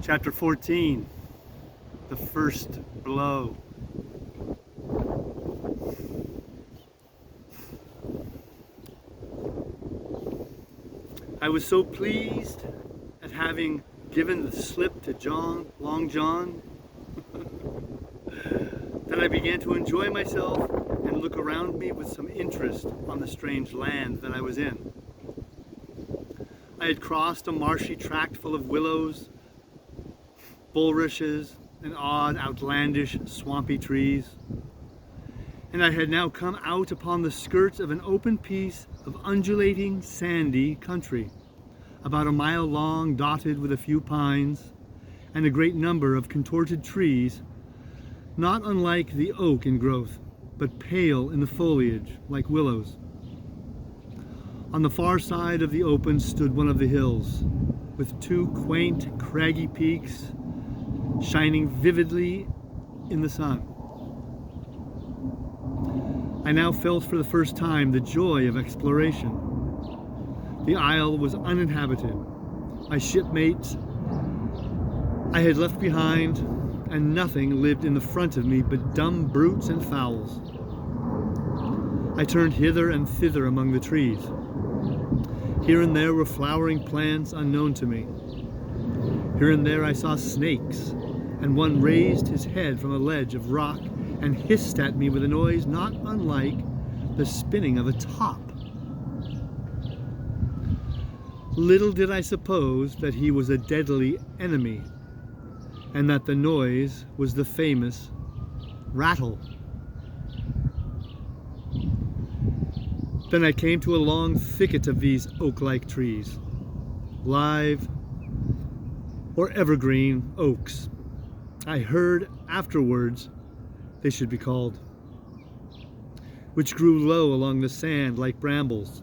Chapter 14, The First Blow. I was so pleased at having given the slip to Long John that I began to enjoy myself and look around me with some interest on the strange land that I was in. I had crossed a marshy tract full of willows, bulrushes, and odd, outlandish, swampy trees, and I had now come out upon the skirts of an open piece of undulating, sandy country, about a mile long, dotted with a few pines and a great number of contorted trees, not unlike the oak in growth, but pale in the foliage, like willows. On the far side of the open stood one of the hills, with two quaint, craggy peaks shining vividly in the sun. I now felt for the first time the joy of exploration. The isle was uninhabited. My shipmates I had left behind, and nothing lived in the front of me but dumb brutes and fowls. I turned hither and thither among the trees. Here and there were flowering plants unknown to me. Here and there I saw snakes, and one raised his head from a ledge of rock and hissed at me with a noise not unlike the spinning of a top. Little did I suppose that he was a deadly enemy, and that the noise was the famous rattle. Then I came to a long thicket of these oak-like trees, live or evergreen oaks. I heard afterwards they should be called, which grew low along the sand like brambles.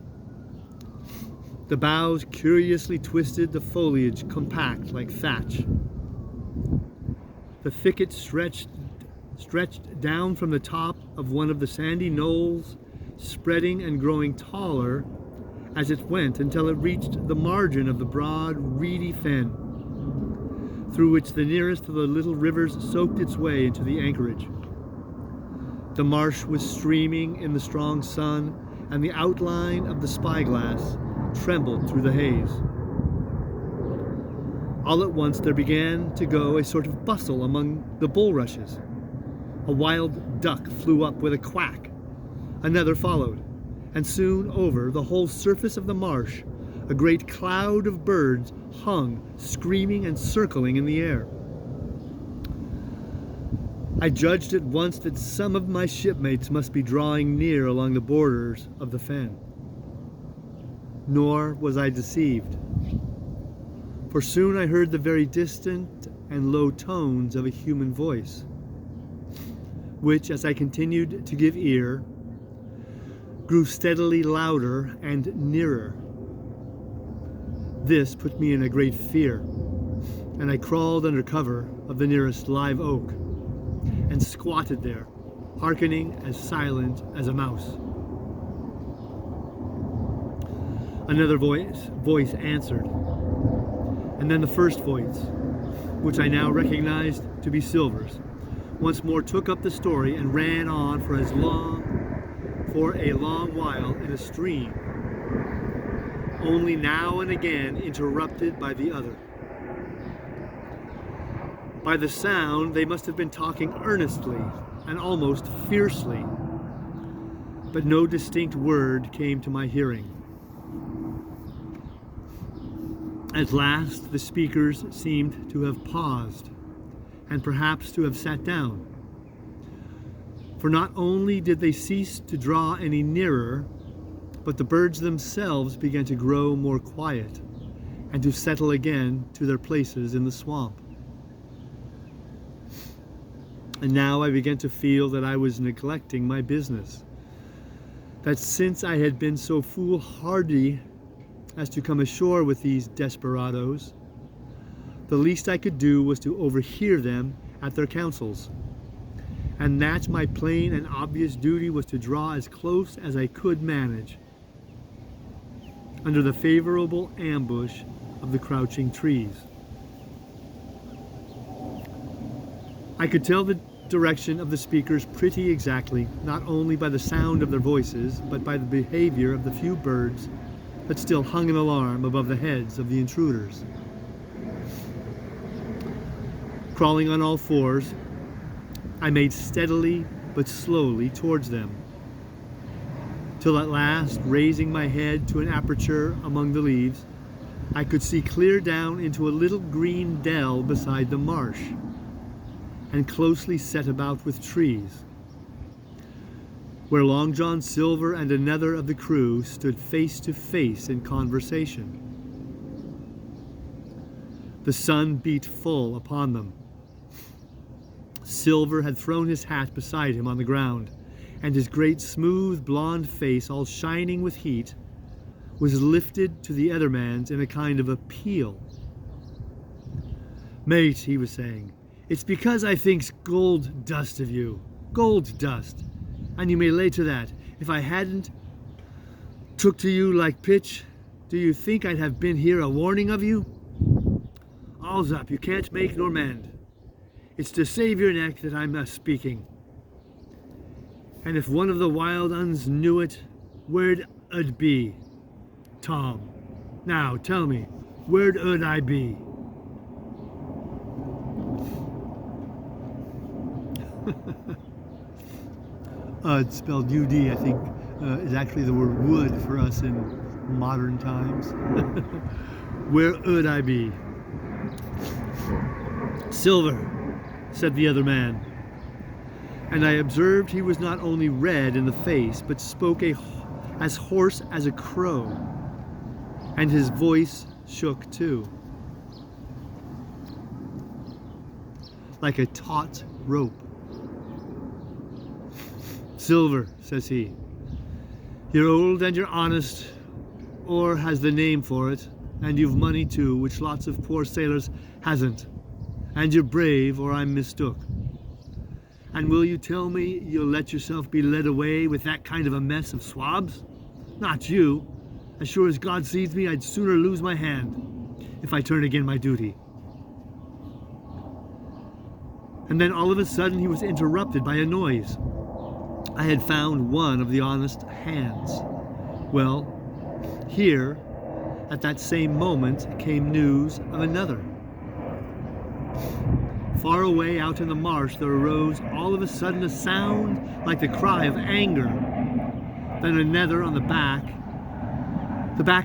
The boughs curiously twisted, the foliage compact like thatch. The thicket stretched down from the top of one of the sandy knolls, spreading and growing taller as it went until it reached the margin of the broad, reedy fen, through which the nearest of the little rivers soaked its way into the anchorage. The marsh was streaming in the strong sun, and the outline of the spyglass trembled through the haze. All at once there began to go a sort of bustle among the bulrushes. A wild duck flew up with a quack. Another followed, and soon over the whole surface of the marsh a great cloud of birds hung, screaming and circling in the air. I judged at once that some of my shipmates must be drawing near along the borders of the fen. Nor was I deceived, for soon I heard the very distant and low tones of a human voice, which, as I continued to give ear, grew steadily louder and nearer. This put me in a great fear, and I crawled under cover of the nearest live oak and squatted there, hearkening as silent as a mouse. Another voice answered, and then the first voice, which I now recognized to be Silver's, once more took up the story and ran on for a long while in a stream, only now and again interrupted by the other. By the sound, they must have been talking earnestly and almost fiercely, but no distinct word came to my hearing. At last, the speakers seemed to have paused, and perhaps to have sat down. For not only did they cease to draw any nearer, but the birds themselves began to grow more quiet and to settle again to their places in the swamp. And now I began to feel that I was neglecting my business, that since I had been so foolhardy as to come ashore with these desperadoes, the least I could do was to overhear them at their councils, and that my plain and obvious duty was to draw as close as I could manage, under the favorable ambush of the crouching trees. I could tell the direction of the speakers pretty exactly, not only by the sound of their voices, but by the behavior of the few birds that still hung an alarm above the heads of the intruders. Crawling on all fours, I made steadily but slowly towards them, till at last, raising my head to an aperture among the leaves, I could see clear down into a little green dell beside the marsh, and closely set about with trees, where Long John Silver and another of the crew stood face to face in conversation. The sun beat full upon them. Silver had thrown his hat beside him on the ground, and his great smooth blonde face, all shining with heat, was lifted to the other man's in a kind of appeal. "Mate," he was saying, "it's because I thinks gold dust of you. Gold dust. And you may lay to that. If I hadn't took to you like pitch, do you think I'd have been here a warning of you? All's up, you can't make nor mend. It's to save your neck that I'm speaking. And if one of the wild uns knew it, where'd it be? Tom, now tell me, where'd I be?" It's spelled UD, I think, is actually the word would for us in modern times. "Where would I be?" "Silver," said the other man, and I observed he was not only red in the face, but spoke as hoarse as a crow, and his voice shook too, like a taut rope. "Silver," says he, "you're old and you're honest, or has the name for it, and you've money too, which lots of poor sailors hasn't, and you're brave, or I'm mistook. And will you tell me you'll let yourself be led away with that kind of a mess of swabs? Not you. As sure as God sees me, I'd sooner lose my hand if I turn again my duty." And then all of a sudden he was interrupted by a noise. I had found one of the honest hands. Well, here, at that same moment, came news of another. Far away out in the marsh there arose all of a sudden a sound like the cry of anger, then another on the back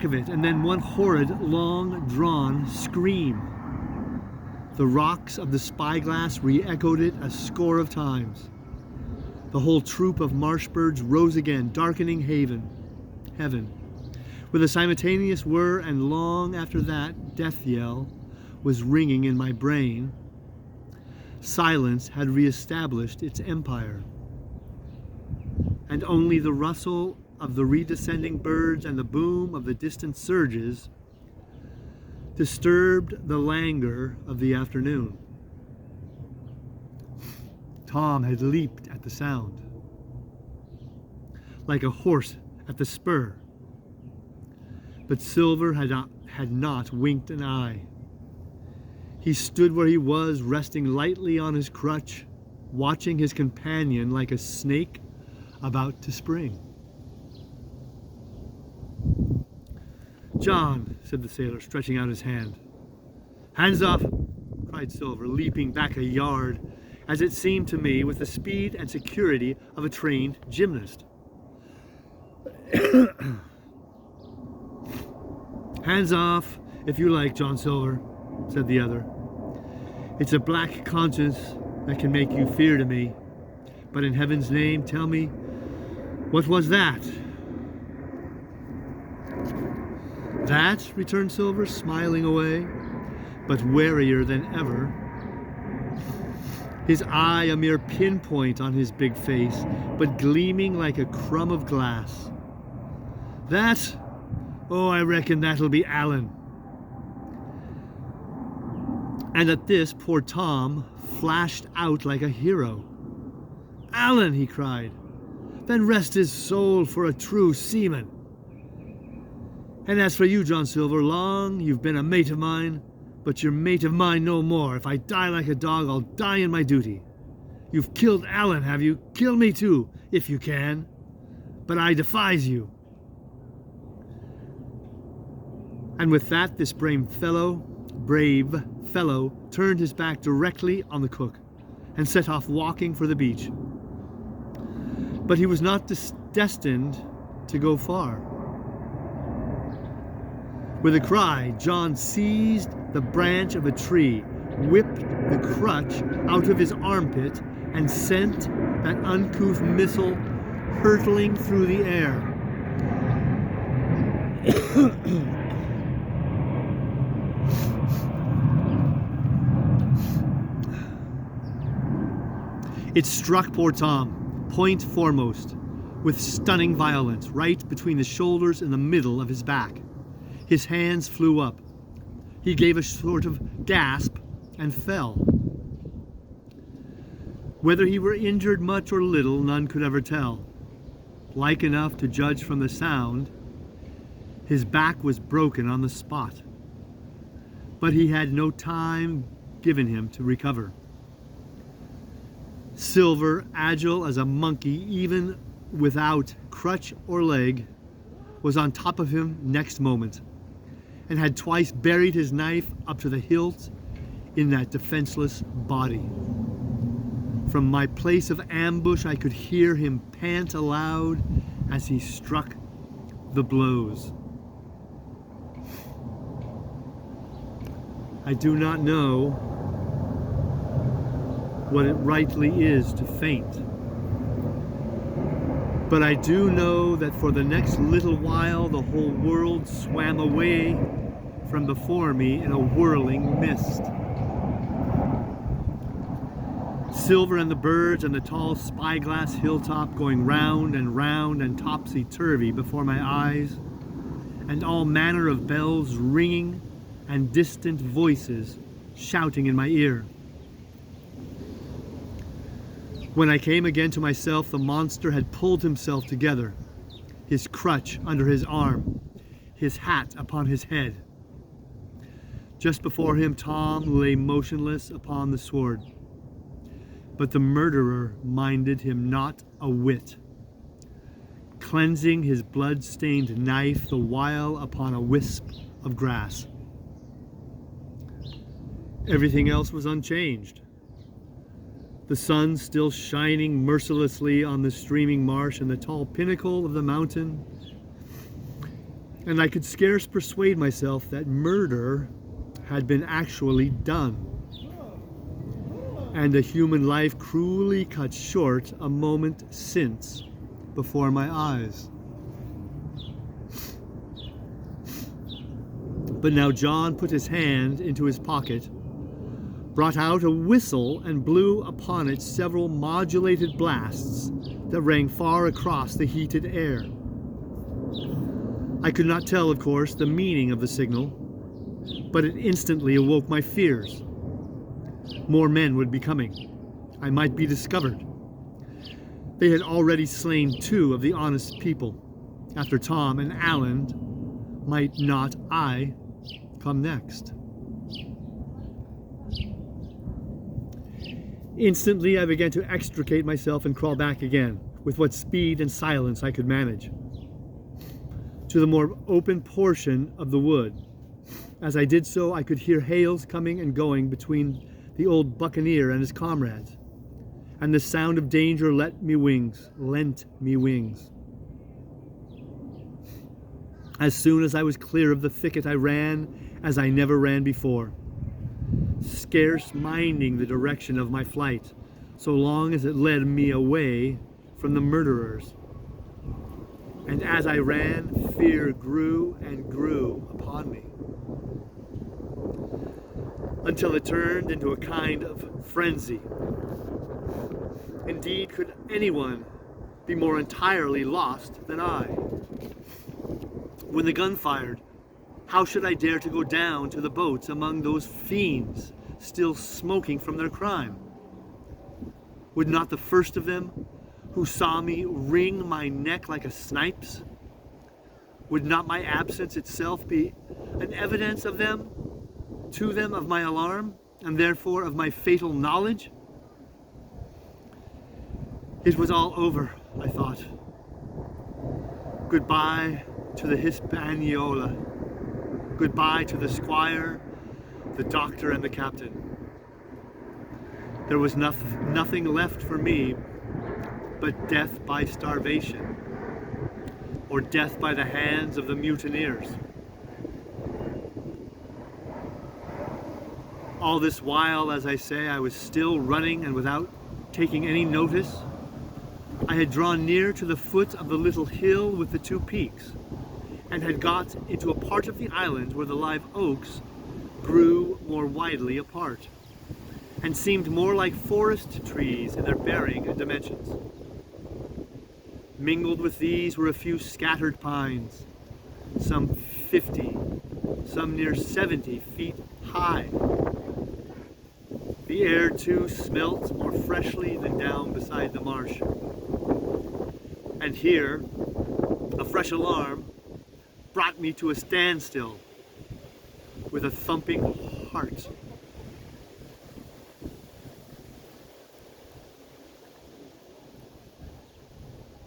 of it, and then one horrid, long-drawn scream. The rocks of the spyglass re-echoed it a score of times. The whole troop of marsh birds rose again, darkening heaven. With a simultaneous whir, and long after that death yell was ringing in my brain, silence had re-established its empire, and only the rustle of the redescending birds and the boom of the distant surges disturbed the languor of the afternoon. Tom had leaped at the sound, like a horse at the spur, but Silver had not winked an eye. He stood where he was, resting lightly on his crutch, watching his companion like a snake about to spring. "John," said the sailor, stretching out his hand. "Hands off!" cried Silver, leaping back a yard, as it seemed to me, with the speed and security of a trained gymnast. "Hands off, if you like, John Silver," said the other. "It's a black conscience that can make you fear to me. But in heaven's name, tell me, what was that?" "That?" returned Silver, smiling away, but warier than ever. His eye a mere pinpoint on his big face, but gleaming like a crumb of glass. "That? Oh, I reckon that'll be Alan." And at this, poor Tom flashed out like a hero. "Alan!" he cried. "Then rest his soul for a true seaman. And as for you, John Silver, long you've been a mate of mine, but you're mate of mine no more. If I die like a dog, I'll die in my duty. You've killed Alan, have you? Kill me too, if you can. But I defies you. And with that, this brave fellow turned his back directly on the cook and set off walking for the beach. But he was not destined to go far. With a cry, John seized the branch of a tree, whipped the crutch out of his armpit, and sent that uncouth missile hurtling through the air. It struck poor Tom, point foremost, with stunning violence, right between the shoulders and the middle of his back. His hands flew up. He gave a sort of gasp and fell. Whether he were injured much or little, none could ever tell. Like enough to judge from the sound, his back was broken on the spot. But he had no time given him to recover. Silver, agile as a monkey, even without crutch or leg, was on top of him next moment, and had twice buried his knife up to the hilt in that defenseless body. From my place of ambush, I could hear him pant aloud as he struck the blows. I do not know what it rightly is to faint, but I do know that for the next little while the whole world swam away from before me in a whirling mist. Silver and the birds and the tall spyglass hilltop going round and topsy-turvy before my eyes, and all manner of bells ringing and distant voices shouting in my ear. When I came again to myself, the monster had pulled himself together, his crutch under his arm, his hat upon his head. Just before him, Tom lay motionless upon the sward. But the murderer minded him not a whit, cleansing his blood-stained knife the while upon a wisp of grass. Everything else was unchanged. The sun still shining mercilessly on the streaming marsh and the tall pinnacle of the mountain, and I could scarce persuade myself that murder had been actually done, and a human life cruelly cut short a moment since before my eyes. But now John put his hand into his pocket, brought out a whistle, and blew upon it several modulated blasts that rang far across the heated air. I could not tell, of course, the meaning of the signal, but it instantly awoke my fears. More men would be coming. I might be discovered. They had already slain 2 of the honest people. After Tom and Alan, might not I come next? Instantly, I began to extricate myself and crawl back again, with what speed and silence I could manage, to the more open portion of the wood. As I did so, I could hear hails coming and going between the old buccaneer and his comrades, and the sound of danger lent me wings. As soon as I was clear of the thicket, I ran as I never ran before, scarce minding the direction of my flight, so long as it led me away from the murderers. And as I ran, fear grew and grew upon me, until it turned into a kind of frenzy. Indeed, could anyone be more entirely lost than I? When the gun fired, how should I dare to go down to the boats among those fiends still smoking from their crime? Would not the first of them, who saw me, wring my neck like a snipe's? Would not my absence itself be an evidence of them to them of my alarm, and therefore of my fatal knowledge? It was all over, I thought. Goodbye to the Hispaniola. Goodbye to the squire, the doctor, and the captain. There was nothing left for me but death by starvation, or death by the hands of the mutineers. All this while, as I say, I was still running, and without taking any notice, I had drawn near to the foot of the little hill with the two peaks, and had got into a part of the island where the live oaks grew more widely apart, and seemed more like forest trees in their bearing and dimensions. Mingled with these were a few scattered pines, some 50, some near 70 feet high. The air, too, smelt more freshly than down beside the marsh. And here, a fresh alarm brought me to a standstill with a thumping heart.